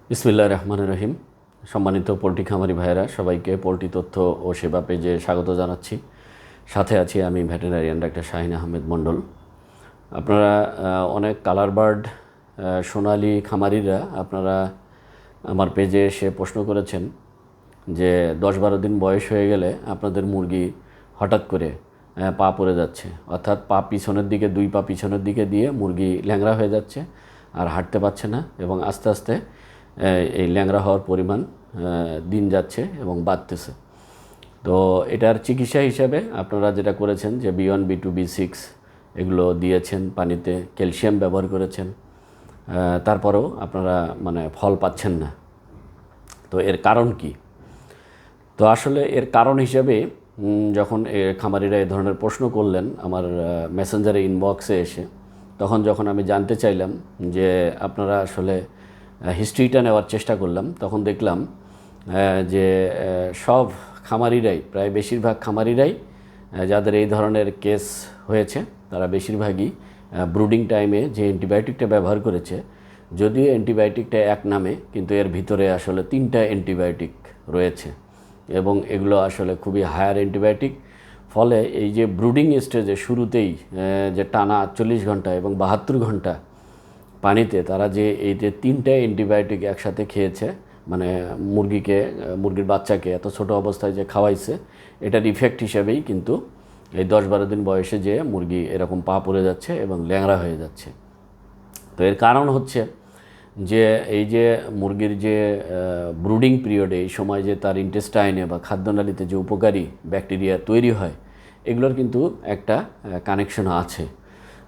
বিসমিল্লাহির রহমানির রহিম। সম্মানিত পোলট্রি খামারি ভাইয়েরা, সবাইকে পোলট্রি তথ্য ও সেবা পেজে স্বাগত জানাচ্ছি। সাথে আছি আমি ভেটেরিনারিয়ান ডাক্তার শাহিন আহমেদ মণ্ডল। আপনারা অনেক কালার বার্ড সোনালি খামারিরা আপনারা আমার পেজে এসে প্রশ্ন করেছেন যে 10-12 দিন বয়স হয়ে গেলে আপনাদের মুরগি হঠাৎ করে পা পড়ে যাচ্ছে, অর্থাৎ পা পিছনের দিকে, 2 পা পিছনের দিকে দিয়ে মুরগি ল্যাংড়া হয়ে যাচ্ছে আর হাঁটতে পারছে না, এবং আস্তে আস্তে এই ল্যাংড়া হওয়ার পরিমাণ দিন যাচ্ছে এবং বাড়তেছে। তো এটার চিকিৎসা হিসাবে আপনারা যেটা করেছেন যে B1 B2 B6 এগুলো দিয়েছেন, পানিতে ক্যালসিয়াম ব্যবহার করেছেন, তারপরেও আপনারা ফল পাচ্ছেন না। তো এর কারণ কি? তো আসলে এর কারণ হিসাবে যখন খামারিরা এই ধরনের প্রশ্ন করলেন আমার মেসেঞ্জারে ইনবক্সে এসে, তখন যখন আমি জানতে চাইলাম যে আপনারা আসলে হিস্ট্রিটা নেওয়ার চেষ্টা করলাম, তখন দেখলাম যে সব খামারিরাই, প্রায় বেশিরভাগ খামারিরাই যাদের এই ধরনের কেস হয়েছে, তারা বেশিরভাগই ব্রুডিং টাইমে যে অ্যান্টিবায়োটিকটা ব্যবহার করেছে, যদিও অ্যান্টিবায়োটিকটা এক নামে, কিন্তু এর ভিতরে আসলে 3টা অ্যান্টিবায়োটিক রয়েছে এবং এগুলো আসলে খুবই হায়ার অ্যান্টিবায়োটিক। ফলে এই যে ব্রুডিং স্টেজে শুরুতেই যে টানা 48 ঘন্টা এবং 72 ঘন্টা পানিতে তারা যে এই যে 3টা অ্যান্টিবায়োটিক একসাথে খেয়েছে, মুরগির বাচ্চাকে এত ছোট অবস্থায় যে খাওয়াইছে, এটার ইফেক্ট হিসেবেই কিন্তু এই 10-12 দিন বয়সে যে মুরগি এরকম পা পড়ে যাচ্ছে এবং ল্যাংড়া হয়ে যাচ্ছে। তো এর কারণ হচ্ছে যে এই যে মুরগির যে ব্রুডিং পিরিয়ডে, এই সময় যে তার ইন্টেস্টাইনে বা খাদ্যনালীতে যে উপকারী ব্যাকটেরিয়া তৈরি হয়, এগুলোর কিন্তু একটা কানেকশন আছে।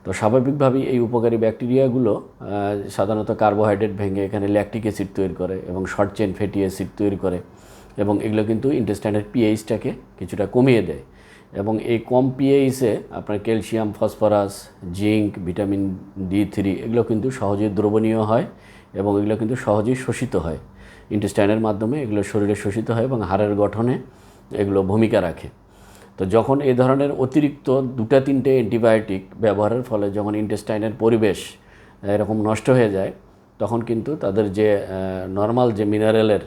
তো স্বাভাবিকভাবেই এই উপকারী ব্যাকটেরিয়াগুলো সাধারণত কার্বোহাইড্রেট ভেঙে এখানে ল্যাকটিক অ্যাসিড তৈরি করে এবং শর্ট চেইন ফ্যাটি অ্যাসিড তৈরি করে, এবং এগুলো কিন্তু ইন্টেস্টাইনের পিএইচটাকে কিছুটা কমিয়ে দেয়। এবং এই কম পিএইচে আপনার calcium, phosphorus, zinc, vitamin D3 এগুলো কিন্তু সহজেই দ্রবণীয় হয় এবং এগুলো কিন্তু সহজেই শোষিত হয় ইন্টেস্টাইনের মাধ্যমে। এগুলো শরীরে শোষিত হয় এবং হাড়ের গঠনে এগুলো ভূমিকা রাখে। তো যখন এই ধরনের অতিরিক্ত 2-3টে অ্যান্টিবায়োটিক ব্যবহারের ফলে যখন ইন্টেস্টাইনের পরিবেশ এরকম নষ্ট হয়ে যায়, তখন কিন্তু তাদের যে নর্মাল যে মিনারেলের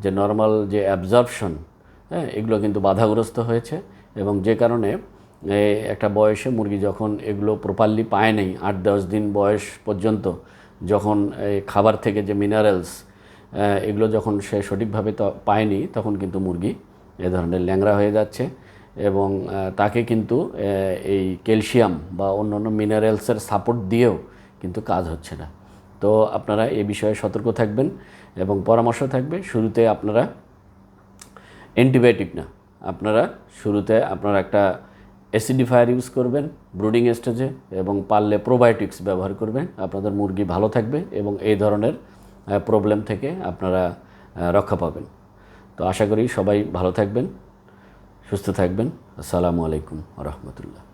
যে নর্মাল যে অ্যাবজর্পশন, এগুলো কিন্তু বাধাগ্রস্ত হয়েছে, এবং যে কারণে একটা বয়সে মুরগি যখন এগুলো প্রপারলি পায় নাই, 8-10 দিন বয়স পর্যন্ত যখন এই খাবার থেকে যে মিনারেলস এগুলো যখন সে সঠিকভাবে পায়নি, তখন কিন্তু মুরগি এ ধরনের ল্যাংড়া হয়ে যাচ্ছে এবং তাকে কিন্তু এই ক্যালসিয়াম বা অন্যান্য মিনারেলসের সাপোর্ট দিয়েও কিন্তু কাজ হচ্ছে না। তো আপনারা এই বিষয়ে সতর্ক থাকবেন এবং পরামর্শ থাকবে, শুরুতে আপনারা অ্যান্টিবায়োটিক না, আপনারা একটা অ্যাসিডিফায়ার ইউজ করবেন ব্রুডিং স্টেজে, এবং পারলে প্রোবায়োটিক্স ব্যবহার করবেন। আপনাদের মুরগি ভালো থাকবে এবং এই ধরনের প্রবলেম থেকে আপনারা রক্ষা পাবেন। তো আশা করি সবাই ভালো থাকবেন, সুস্থ থাকবেন। আসসালামু আলাইকুম ওয়া রাহমাতুল্লাহ।